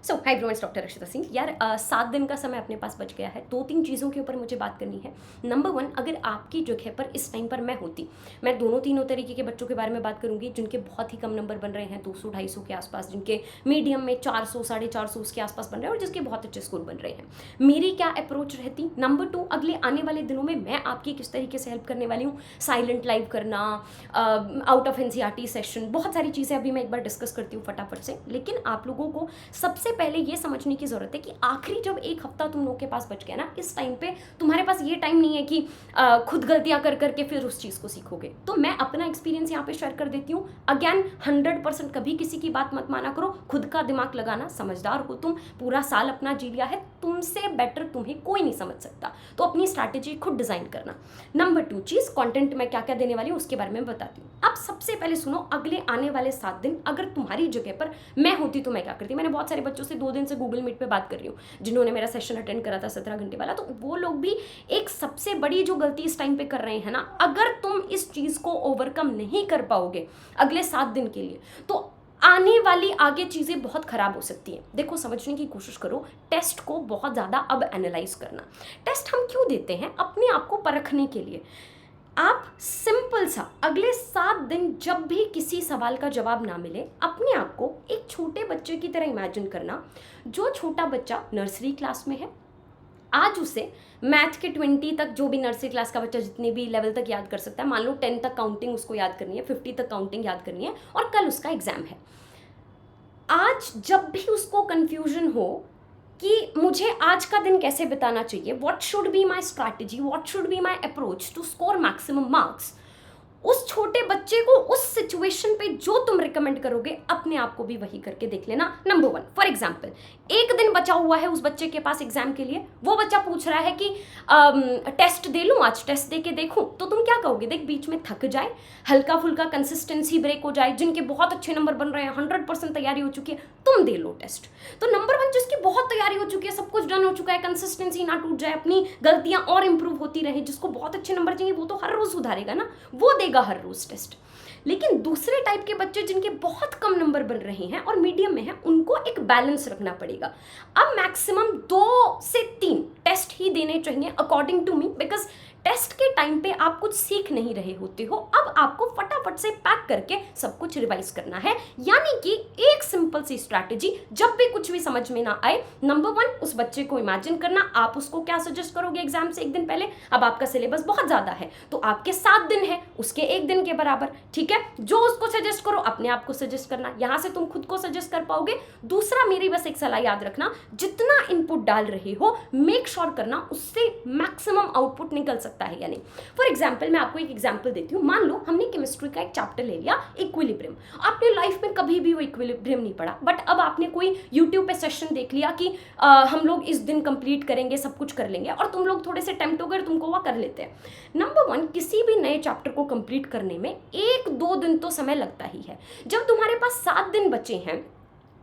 सो high everyone, doctor रक्षिता सिंह। यार 7 दिन का समय अपने पास बच गया है। 2-3 चीज़ों के ऊपर मुझे बात करनी है। नंबर 1, अगर आपकी जगह पर इस टाइम पर मैं होती, मैं दोनों तीनों तरीके के बच्चों के बारे में बात करूंगी जिनके बहुत ही कम नंबर बन रहे हैं, 200-250 के आसपास, जिनके मीडियम में 400 450 उसके आसपास बन रहे हैं और जिसके बहुत अच्छे स्कोर बन रहे हैं। मेरी क्या अप्रोच रहती? नंबर 2, अगले आने वाले दिनों में मैं आपकी किस तरीके से हेल्प करने वाली हूँ। साइलेंट लाइव करना, आउट ऑफ एनसीईआरटी सेशन, बहुत सारी चीज़ें अभी मैं एक बार डिस्कस करती हूँ फटाफट से। लेकिन आप लोगों को सबसे पहले ये समझने की ज़रूरत है कि आखिरी जब एक हफ्ता तुम लोग के पास बच गया ना, इस टाइम पे तुम्हारे पास ये टाइम नहीं है कि खुद गलतियां कर करके फिर उस चीज़ को सीखोगे। तो मैं अपना एक्सपीरियंस यहाँ पे शेयर कर देती हूँ। अगेन 100% कभी किसी की बात मत माना करो, खुद का दिमाग लगाना। समझदार हो तुम, पूरा साल अपना जी लिया है, तुमसे बेटर तुम्हें कोई नहीं समझ सकता, तो अपनी स्ट्रैटेजी खुद डिजाइन करना। नंबर 2 चीज़, कंटेंट मैं क्या क्या देने वाली हूँ उसके बारे में बताती हूँ। अब सबसे पहले सुनो, अगले आने वाले 7 दिन अगर तुम्हारी जगह पर मैं होती तो मैं क्या करती। मैंने बहुत सारे बच्चों से 2 दिन से गूगल मीट पे बात कर रही हूँ जिन्होंने मेरा सेशन अटेंड करा था 17 घंटे वाला। तो वो लोग भी एक सबसे बड़ी जो गलती इस टाइम पे कर रहे हैं ना, अगर तुम इस चीज़ को ओवरकम नहीं कर पाओगे अगले 7 दिन के लिए, तो आने वाली आगे चीज़ें बहुत ख़राब हो सकती हैं। देखो, समझने की कोशिश करो। टेस्ट को बहुत ज़्यादा अब एनालाइज करना। टेस्ट हम क्यों देते हैं? अपने आप को परखने के लिए। आप सिंपल सा अगले 7 दिन जब भी किसी सवाल का जवाब ना मिले, अपने आप को एक छोटे बच्चे की तरह इमेजिन करना। जो छोटा बच्चा नर्सरी क्लास में है, आज उसे मैथ के 20 तक, जो भी नर्सरी क्लास का बच्चा जितने भी लेवल तक याद कर सकता है, मान लो 10 तक काउंटिंग उसको याद करनी है, 50 तक काउंटिंग याद करनी है, और कल उसका एग्जाम है। आज जब भी उसको कंफ्यूजन हो कि मुझे आज का दिन कैसे बिताना चाहिए, what should be my strategy, what should be my approach to score maximum marks, उस छोटे बच्चे को उस सिचुएशन पे जो तुम रिकमेंड करोगे, अपने आप को भी वही करके देख लेना। नंबर 1, फॉर एग्जाम्पल, एक दिन बचा हुआ है उस बच्चे के पास एग्जाम के लिए, वो बच्चा पूछ रहा है कि टेस्ट दे लूँ, आज टेस्ट दे के देखूँ, तो तुम क्या कहोगे? देख, बीच में थक जाए, हल्का फुल्का कंसिस्टेंसी ब्रेक हो जाए, जिनके बहुत अच्छे नंबर बन रहे हैं, 100% तैयारी हो चुकी है, तुम दे लो टेस्ट। तो नंबर 1, जिसकी बहुत तैयारी हो चुकी है, सब कुछ डन हो चुका है, कंसिस्टेंसी ना टूट जाए, अपनी गलतियां और इंप्रूव होती रहे, जिसको बहुत अच्छे नंबर चाहिए, वो तो हर रोज सुधारेगा ना, वो देगा हर रोज टेस्ट। लेकिन दूसरे टाइप के बच्चे जिनके बहुत कम नंबर बन रहे हैं और मीडियम में है, उनको एक बैलेंस रखना पड़ेगा। अब मैक्सिमम 2 से 3 टेस्ट ही देने चाहिए according to me, because test के टाइम पे आप कुछ सीख नहीं रहे होते हो। अब आपको फटाफट से पैक करके सब कुछ रिवाइज करना है। यानी कि एक सिंपल सी स्ट्रैटेजी, जब भी कुछ भी समझ में ना आए, नंबर 1, उस बच्चे को इमेजिन करना। आप उसको क्या सजेस्ट करोगे एग्जाम से एक दिन पहले? अब आपका सिलेबस बहुत ज्यादा है, तो आपके 7 दिन है, उसके 1 दिन के बराबर, ठीक है? जो उसको सजेस्ट करो, अपने आप को सजेस्ट करना। यहां से तुम खुद को सजेस्ट कर पाओगे। दूसरा, मेरी बस एक सलाह याद रखना, जितना इनपुट डाल रहे हो, मेक श्योर करना उससे मैक्सिमम आउटपुट निकल सकता है या नहीं। फॉर एग्जाम्पल, मैं आपको एक एग्जाम्पल देती हूँ। मान लो हमने केमिस्ट्री का एक चैप्टर ले लिया, इक्विलिब्रियम। आपने लाइफ में कभी भी वो इक्विलिब्रियम नहीं पढ़ा, बट अब आपने कोई यूट्यूब पे सेशन देख लिया कि हम लोग इस दिन कंप्लीट करेंगे, सब कुछ कर लेंगे, और तुम लोग थोड़े से टेम्प्ट हो गए, तुमको वह कर लेते हैं। नंबर 1, किसी भी नए चैप्टर को कंप्लीट करने में 1-2 दिन तो समय लगता ही है। जब तुम्हारे पास 7 दिन बचे हैं,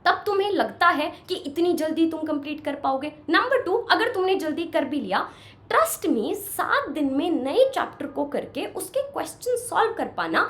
तब तुम्हें लगता है कि इतनी जल्दी तुम कंप्लीट कर पाओगे। नंबर 2, अगर तुमने जल्दी कर भी लिया, ट्रस्ट मी, 7 दिन में नए चैप्टर को करके उसके क्वेश्चन सॉल्व कर पाना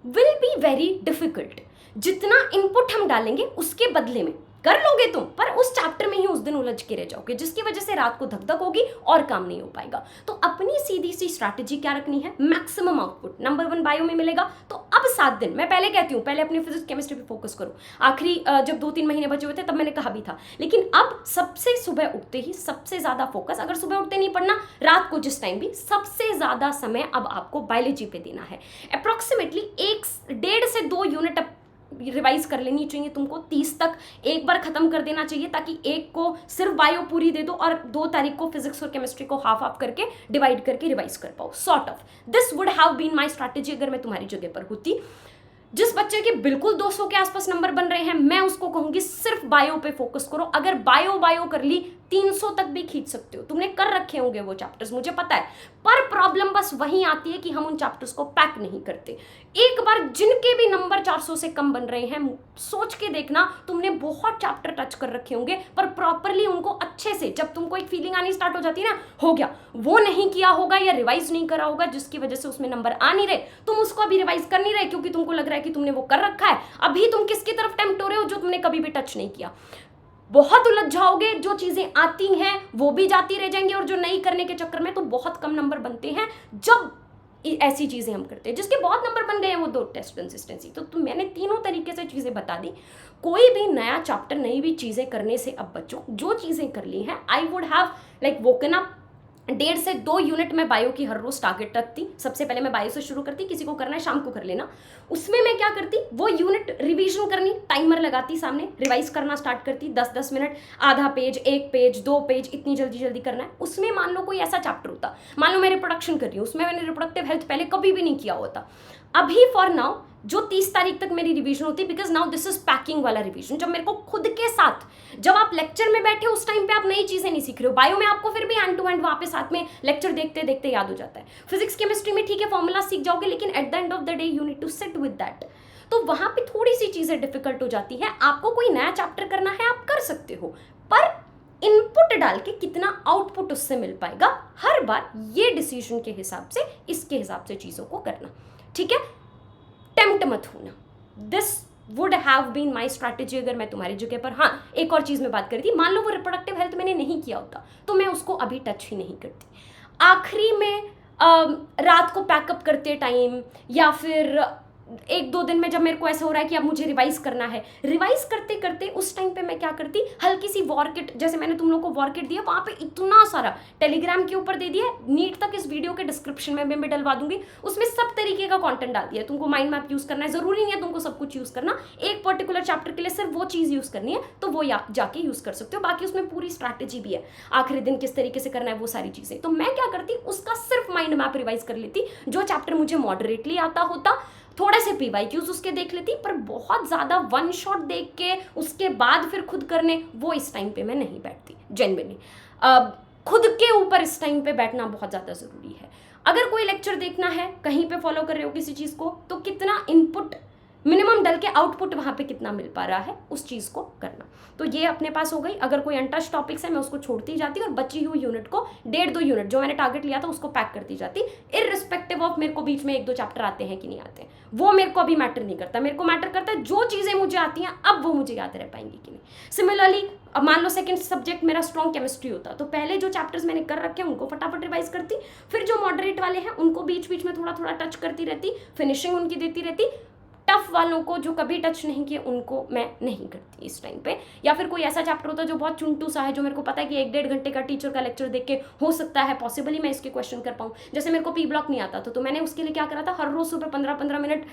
विल बी वेरी डिफिकल्ट। जितना इनपुट हम डालेंगे उसके बदले में कर लोगे तुम, पर उस चैप्टर में ही उस दिन उलझ के रह जाओगे, जिसकी वजह से रात को धक-धक होगी और काम नहीं हो पाएगा। तो अपनी सीधी सी स्ट्रैटेजी क्या रखनी है? Maximum output. नंबर 1 बायो में मिलेगा, तो अब 7 दिन, मैं पहले कहती हूँ, पहले अपनी फिजिक्स केमिस्ट्री पे फोकस करो। आखिरी जब 2-3 महीने बचे हुए थे तब मैंने कहा भी था, लेकिन अब सबसे सुबह उठते ही सबसे ज्यादा फोकस, अगर सुबह उठते नहीं पढ़ना, रात को जिस टाइम भी, सबसे ज्यादा समय अब आपको बायोलॉजी पे देना है। अप्रोक्सीमेटली 1.5 से 2 यूनिट रिवाइज कर लेनी चाहिए तुमको। 30 तक एक बार खत्म कर देना चाहिए, ताकि एक को सिर्फ बायो पूरी दे दो और 2 तारीख को फिजिक्स और केमिस्ट्री को हाफ हाफ करके डिवाइड करके रिवाइज कर पाओ। Sort of this would have been my strategy अगर मैं तुम्हारी जगह पर होती। जिस बच्चे के बिल्कुल 200 के आसपास नंबर बन रहे हैं, मैं उसको कहूंगी सिर्फ बायो पे फोकस करो। अगर बायो कर ली, 300 तक भी खींच सकते हो, तुमने कर रखे होंगे वो चैप्टर्स, मुझे पता है। पर प्रॉब्लम बस वहीं आती है कि हम उन चैप्टर्स को पैक नहीं करते। एक बार जिनके भी नंबर 400 से कम बन रहे हैं, सोच के देखना, तुमने बहुत चैप्टर टच कर रखे होंगे, पर प्रॉपरली उनको अच्छे से, जब तुमको एक फीलिंग आनी स्टार्ट हो जाती है ना, हो गया, वो नहीं किया होगा या रिवाइज नहीं करा होगा, जिसकी वजह से उसमें नंबर आ नहीं रहे। तुम उसको अभी रिवाइज कर नहीं रहे क्योंकि तुमको लग रहा है कि तुमने वो कर रखा है। अभी तुम किसकी तरफ टेम्प्ट हो रहे हो? जो तुमने कभी भी टच नहीं किया। बहुत उलझ जाओगे, जो चीज़ें आती हैं वो भी जाती रह जाएंगी, और जो नहीं करने के चक्कर में तो बहुत कम नंबर बनते हैं जब ऐसी चीज़ें हम करते हैं। जिसके बहुत नंबर बन गए हैं वो 2 टेस्ट कंसिस्टेंसी। तो मैंने तीनों तरीके से चीज़ें बता दी। कोई भी नया चैप्टर, नई भी चीज़ें करने से अब बचो। जो चीज़ें कर ली हैं, I would have like woken up 1.5 से 2 यूनिट मैं बायो की हर रोज टारगेट रखती। सबसे पहले मैं बायो से शुरू करती, किसी को करना है शाम को कर लेना। उसमें मैं क्या करती, वो यूनिट रिवीजन करनी, टाइमर लगाती सामने, रिवाइज करना स्टार्ट करती 10-10 मिनट, आधा पेज, 1 पेज, 2 पेज, इतनी जल्दी जल्दी करना है। उसमें मान लो कोई ऐसा चैप्टर होता, मान लो मैं रिप्रोडक्शन कर रही हूँ, उसमें मैंने रिप्रोडक्टिव हेल्थ पहले कभी भी नहीं किया होता। अभी फॉर नाउ जो 30 तारीख तक मेरी रिवीजन होती, because now this is packing वाला रिवीजन, जब मेरे को खुद के साथ, जब आप लेक्चर में बैठे उस टाइम पे आप नई चीजें नहीं सीख रहे हो। बायो में आपको फिर भी हैंड टू हैंड वहां पे साथ में लेक्चर देखते देखते याद हो जाता है। फिजिक्स केमिस्ट्री में ठीक है फॉर्मूला सीख जाओगे, लेकिन at the end of the day you need to sit with that. तो वहां पे थोड़ी सी चीजें डिफिकल्ट हो जाती है। आपको कोई नया चैप्टर करना है, आप कर सकते हो, पर इनपुट डाल के कितना आउटपुट उससे मिल पाएगा, हर बार ये डिसीजन के हिसाब से, इसके हिसाब से चीजों को करना, ठीक है। टेम्प्ट मत होना। This would have been my strategy अगर मैं तुम्हारी जगह पर। हाँ, एक और चीज़ में बात करी थी, मान लो वो रिप्रोडक्टिव हेल्थ मैंने नहीं किया होता तो मैं उसको अभी टच ही नहीं करती। आखिरी में रात को पैकअप करते टाइम, या फिर 1-2 दिन में जब मेरे को ऐसा हो रहा है कि अब मुझे रिवाइज करना है, रिवाइज करते करते उस टाइम पे मैं क्या करती, हल्की सी वॉर किट, जैसे मैंने तुम लोग को वॉर किट दिया, वहाँ पे इतना सारा टेलीग्राम के ऊपर दे दिया, नीट तक इस वीडियो के डिस्क्रिप्शन में मैं डलवा दूंगी, उसमें सब तरीके का कंटेंट डाल दिया। तुमको माइंड मैप यूज करना है, जरूरी नहीं है तुमको सब कुछ यूज करना, एक पर्टिकुलर चैप्टर के लिए सिर्फ वो चीज यूज करनी है तो वो जाके यूज कर सकते हो। बाकी उसमें पूरी स्ट्रैटेजी भी है, आखिरी दिन किस तरीके से करना है, वो सारी चीजें। तो मैं क्या करती, उसका सिर्फ माइंड मैप रिवाइज कर लेती। जो चैप्टर मुझे मॉडरेटली आता होता, थोड़े से पीवाईक्यूज उसके देख लेती, पर बहुत ज़्यादा वन शॉट देख के उसके बाद फिर खुद करने, वो इस टाइम पे मैं नहीं बैठती जेन्युइनली। खुद के ऊपर इस टाइम पे बैठना बहुत ज़्यादा ज़रूरी है। अगर कोई लेक्चर देखना है, कहीं पे फॉलो कर रहे हो किसी चीज़ को, तो कितना इनपुट मिनिमम डल के आउटपुट वहाँ पे कितना मिल पा रहा है, उस चीज़ को करना। तो ये अपने पास हो गई। अगर कोई अनटच टॉपिक्स है मैं उसको छोड़ती जाती, और बची हुई यूनिट को 1.5-2 यूनिट जो मैंने टारगेट लिया था उसको पैक करती जाती, इररिस्पेक्टिव ऑफ मेरे को बीच में 1-2 चैप्टर आते हैं कि नहीं आते हैं, वो मेरे को अभी मैटर नहीं करता। मेरे को मैटर करता है जो चीज़ें मुझे आती हैं अब वो मुझे याद रह पाएंगी कि नहीं। सिमिलरली अब मान लो सेकंड सब्जेक्ट मेरा स्ट्रॉन्ग केमिस्ट्री होता, तो पहले जो चैप्टर्स मैंने कर रखे हैं उनको फटाफट रिवाइज करती, फिर जो मॉडरेट वाले हैं उनको बीच बीच में थोड़ा थोड़ा टच करती रहती, फिनिशिंग उनकी देती रहती। टफ वालों को जो कभी टच नहीं किए उनको मैं नहीं करती इस टाइम पे। या फिर कोई ऐसा चैप्टर होता है जो बहुत चुनटू सा है, जो मेरे को पता है कि 1-1.5 घंटे का टीचर का लेक्चर देख के हो सकता है पॉसिबली मैं इसके क्वेश्चन कर पाऊँ। जैसे मेरे को पी ब्लॉक नहीं आता था, तो मैंने उसके लिए क्या करा था, हर रोज सुबह 15-15 मिनट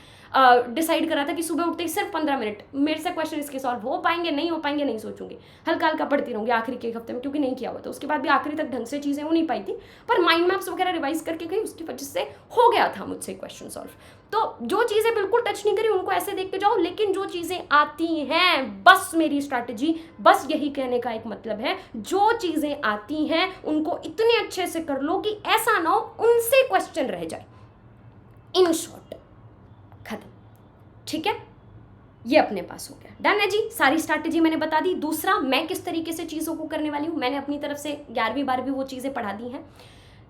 डिसाइड करा था कि सुबह उठते ही सिर्फ 15 मिनट मेरे से क्वेश्चन इसके सॉल्व हो पाएंगे नहीं हो पाएंगे नहीं सोचूंगी, हल्का हल्का पढ़ती रहूंगी आखिरी के एक हफ्ते में, क्योंकि नहीं किया हुआ था। उसके बाद भी आखिरी तक ढंग से चीज़ें हो नहीं पाई थी, पर माइंड मैप्स वगैरह रिवाइज करके गई, उसकी वजह से हो गया था मुझसे क्वेश्चन सॉल्व। तो जो चीज़ें बिल्कुल टच नहीं करी उनको ऐसे देख के जाओ, लेकिन जो चीज़ें आती हैं, बस मेरी स्ट्रैटेजी बस यही कहने का एक मतलब है, जो चीज़ें आती हैं उनको इतने अच्छे से कर लो कि ऐसा ना हो उनसे क्वेश्चन रह जाए। इन शॉर्ट खत्म, ठीक है। ये अपने पास हो गया, डन है जी। सारी स्ट्रैटेजी मैंने बता दी। दूसरा, मैं किस तरीके से चीज़ों को करने वाली हूँ, मैंने अपनी तरफ से 11वीं-12वीं वो चीज़ें पढ़ा दी हैं।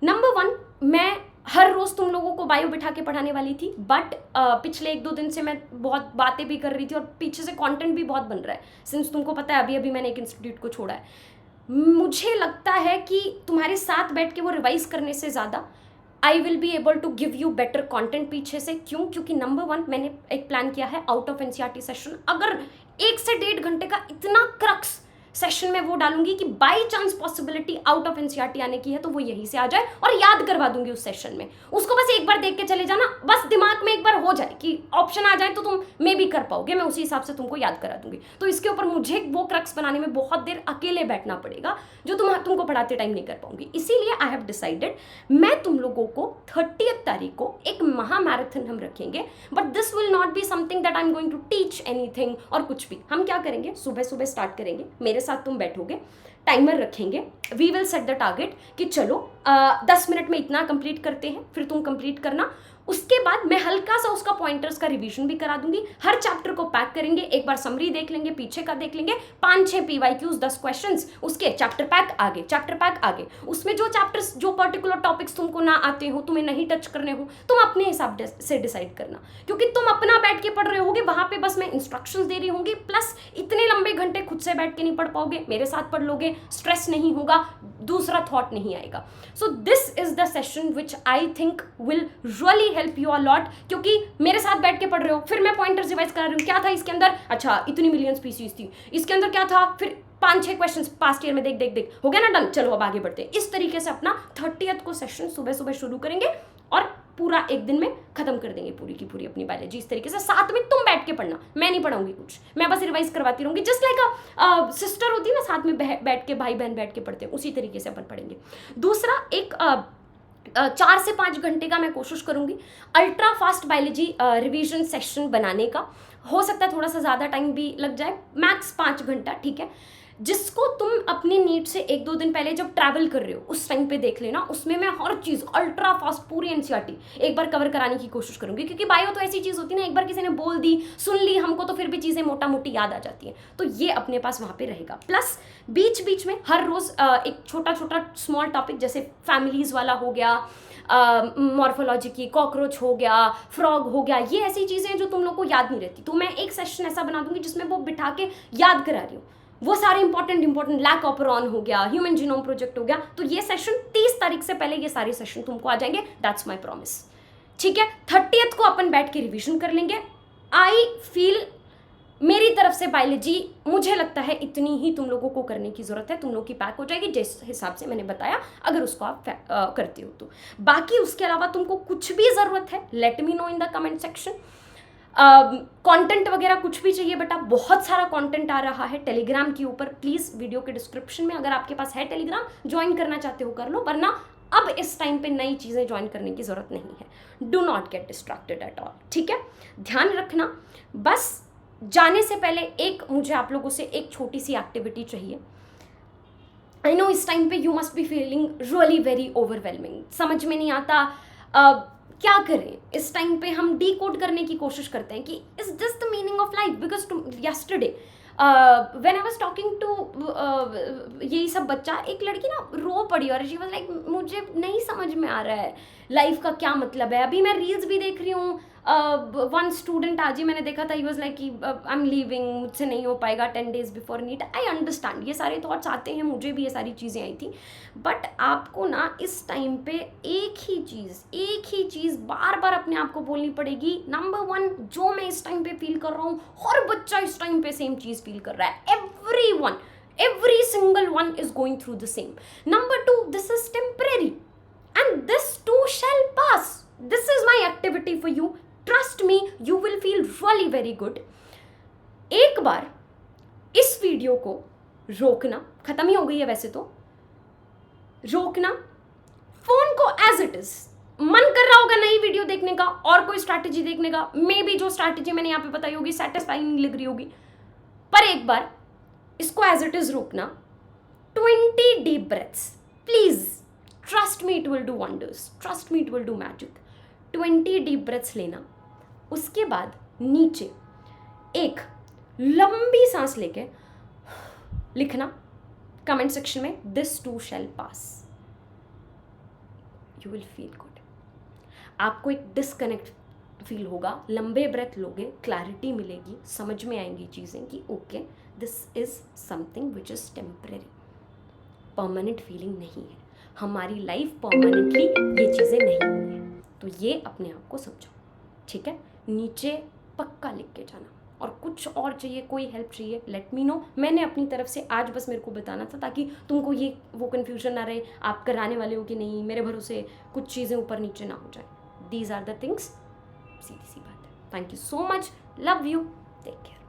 नंबर 1, मैं हर रोज़ तुम लोगों को बायो बिठा के पढ़ाने वाली थी, बट पिछले 1-2 दिन से मैं बहुत बातें भी कर रही थी और पीछे से कंटेंट भी बहुत बन रहा है, सिंस तुमको पता है अभी अभी मैंने एक इंस्टीट्यूट को छोड़ा है। मुझे लगता है कि तुम्हारे साथ बैठ के वो रिवाइज करने से ज़्यादा I will be able to give you better content पीछे से। क्यों? क्योंकि नंबर 1 मैंने एक प्लान किया है आउट ऑफ एनसीईआरटी सेशन। अगर 1 से 1.5 घंटे का इतना क्रक्स सेशन में वो डालूंगी कि by chance possibility out of NCERT आने की है तो वो यहीं से आ जाए, और याद करवा दूंगी उस सेशन में। उसको बस एक बार देख के चले जाना, बस दिमाग में एक बार हो जाए कि ऑप्शन आ जाए तो तुम मे भी कर पाओगे, मैं उसी हिसाब से तुमको याद करा दूंगी। तो इसके ऊपर मुझे वो क्रक्स बनाने में बहुत देर अकेले बैठना पड़ेगा, जो तुमको पढ़ाते टाइम नहीं कर पाऊंगी। इसीलिए आई हैव डिसाइडेड मैं तुम लोगों को 30 तारीख को एक महा मैराथन हम रखेंगे, but this will not be something that I am going to teach anything और कुछ भी। हम क्या करेंगे, सुबह सुबह स्टार्ट करेंगे, मेरे साथ तुम बैठोगे, टाइमर रखेंगे, we will set the target कि चलो 10 मिनट में इतना कंप्लीट करते हैं, फिर तुम कंप्लीट करना। उसके बाद मैं हल्का सा उसका पॉइंटर्स का रिवीजन भी करा दूंगी, हर चैप्टर को पैक करेंगे, एक बार समरी देख लेंगे, पीछे का देख लेंगे, 5-6 PYQs 10 क्वेश्चंस, उसके चैप्टर पैक आगे, चैप्टर पैक आगे। उसमें जो चैप्टर्स, जो पर्टिकुलर टॉपिक्स तुमको ना आते हो, तुम्हें नहीं टच करने हो, तुम अपने हिसाब से डिसाइड करना, क्योंकि तुम अपना बैठ के पढ़ रहे होगे, वहां पे बस मैं इंस्ट्रक्शंस दे रही होंगी, प्लस इतने लंबे घंटे खुद से बैठ के नहीं पढ़ पाओगे, मेरे साथ पढ़ लोगे, स्ट्रेस नहीं होगा, दूसरा थॉट नहीं आएगा। So this is the session which I think will really help you a lot, क्योंकि मेरे साथ बैठ के पढ़ रहे हो, फिर मैं पॉइंटर्स रिवाइज करा रही हूँ, क्या था इसके अंदर, अच्छा इतनी मिलियन स्पीसीज थी, इसके अंदर क्या था, फिर 5-6 क्वेश्चंस पास्ट ईयर में देख देख देख, हो गया ना डन, चलो अब आगे बढ़ते हैं। इस तरीके से अपना 30th को सेशन सुबह सुबह शुरू करेंगे और पूरा एक दिन में खत्म कर देंगे पूरी की पूरी अपनी बायोलॉजी। इस तरीके से साथ में तुम बैठ के पढ़ना, मैं नहीं पढ़ाऊंगी कुछ, मैं बस रिवाइज करवाती रहूंगी, जस्ट लाइक सिस्टर होती है ना, साथ में बैठ के भाई बहन बैठ के पढ़ते हैं, उसी तरीके से अपन पढ़ेंगे। दूसरा, एक 4 से 5 घंटे का मैं कोशिश करूंगी ultra fast biology revision session बनाने का। हो सकता है थोड़ा सा ज़्यादा टाइम भी लग जाए, मैक्स 5 घंटा, ठीक है। जिसको तुम अपनी नीट से 1-2 दिन पहले जब ट्रैवल कर रहे हो उस टाइम पे देख लेना, उसमें मैं हर चीज़ अल्ट्रा फास्ट पूरी एनसीईआरटी एक बार कवर कराने की कोशिश करूंगी, क्योंकि बायो तो ऐसी चीज़ होती है ना, एक बार किसी ने बोल दी, सुन ली हमको, तो फिर भी चीज़ें मोटा मोटी याद आ जाती हैं, तो ये अपने पास वहाँ पे रहेगा। प्लस बीच बीच में हर रोज़ एक छोटा छोटा स्मॉल टॉपिक, जैसे फैमिलीज़ वाला हो गया, मॉर्फोलॉजी की, कॉकरोच हो गया, फ्रॉग हो गया, ये ऐसी चीज़ें हैं जो तुम लोग को याद नहीं रहती, तो मैं एक सेशन ऐसा बना दूंगी जिसमें वो बिठा के याद करा रही हूँ, वो सारे इंपॉर्टेंट लैक ऑपरॉन हो गया, ह्यूमन जीनोम प्रोजेक्ट हो गया, तो ये सेशन 30 तारीख से पहले ये सारे सेशन तुमको आ जाएंगे, दैट्स माय प्रॉमिस, ठीक है। 30th को अपन बैठ के रिवीजन कर लेंगे। आई फील मेरी तरफ से बायोलॉजी मुझे लगता है इतनी ही तुम लोगों को करने की जरूरत है, तुम लोग की पैक हो जाएगी जिस हिसाब से मैंने बताया, अगर उसको आप करते हो तो। बाकी उसके अलावा तुमको कुछ भी ज़रूरत है, let me know in the comment section. Content वगैरह कुछ भी चाहिए बेटा, बहुत सारा कंटेंट आ रहा है टेलीग्राम के ऊपर, प्लीज़ वीडियो के डिस्क्रिप्शन में अगर आपके पास है टेलीग्राम, ज्वाइन करना चाहते हो कर लो, वरना अब इस टाइम पे नई चीज़ें ज्वाइन करने की ज़रूरत नहीं है। Do not get distracted at all, ठीक है। ध्यान रखना, बस जाने से पहले एक मुझे आप लोगों से एक छोटी सी एक्टिविटी चाहिए। आई नो इस टाइम पे you must be feeling really very overwhelming, समझ में नहीं आता क्या करें। इस टाइम पे हम डीकोड करने की कोशिश करते हैं कि is this the meaning of life, because yesterday when I was talking to यही सब बच्चा, एक लड़की ना रो पड़ी और शी वाज लाइक मुझे नहीं समझ में आ रहा है लाइफ का क्या मतलब है। अभी मैं रील्स भी देख रही हूँ, वन स्टूडेंट आज ही मैंने देखा था, ही वाज लाइक कि आई एम लीविंग, मुझसे नहीं हो पाएगा 10 days before NEET. I understand, ये सारे थॉट्स आते हैं, मुझे भी ये सारी चीज़ें आई थी, बट आपको ना इस टाइम पे एक ही चीज़ बार बार अपने आप को बोलनी पड़ेगी। नंबर 1, जो मैं इस टाइम पे फील कर रहा हूँ, हर बच्चा इस टाइम पे सेम चीज़ फील कर रहा है, every single one is going through the same. Number 2, this is temporary and this too shall pass. This is my activity for you. Trust me, you will feel really very good. एक बार इस video को रोकना, खत्म ही हो गई है वैसे तो, रोकना, फोन को एज इट इज, मन कर रहा होगा नई वीडियो देखने का और कोई स्ट्रैटेजी देखने का, मे बी जो स्ट्रैटेजी मैंने यहाँ पे बताई होगी सेटिस्फाइंग लग रही होगी, पर एक बार इसको एज इट इज रोकना। 20 deep breaths, please trust me, it will do wonders, trust me, it will do magic. 20 deep breaths लेना, उसके बाद नीचे एक लंबी सांस लेके लिखना कमेंट सेक्शन में, this to shell pass. You will feel good. आपको एक डिस्कनेक्ट फील होगा, लंबे ब्रेथ लोगे, क्लैरिटी मिलेगी, समझ में आएंगी चीज़ें कि okay this is something which is temporary, permanent feeling नहीं है, हमारी लाइफ परमानेंटली ये चीज़ें नहीं हुई है। तो ये अपने आप को समझो, ठीक है। नीचे पक्का लिख के जाना, और कुछ और चाहिए, कोई हेल्प चाहिए, लेट मी नो। मैंने अपनी तरफ से आज बस मेरे को बताना था ताकि तुमको ये वो कन्फ्यूजन ना रहे, आप कराने वाले हो कि नहीं, मेरे भरोसे कुछ चीज़ें ऊपर नीचे ना हो जाए। दीज आर द थिंग्स, सीधी सी बात है। Thank you so much, love you, take care.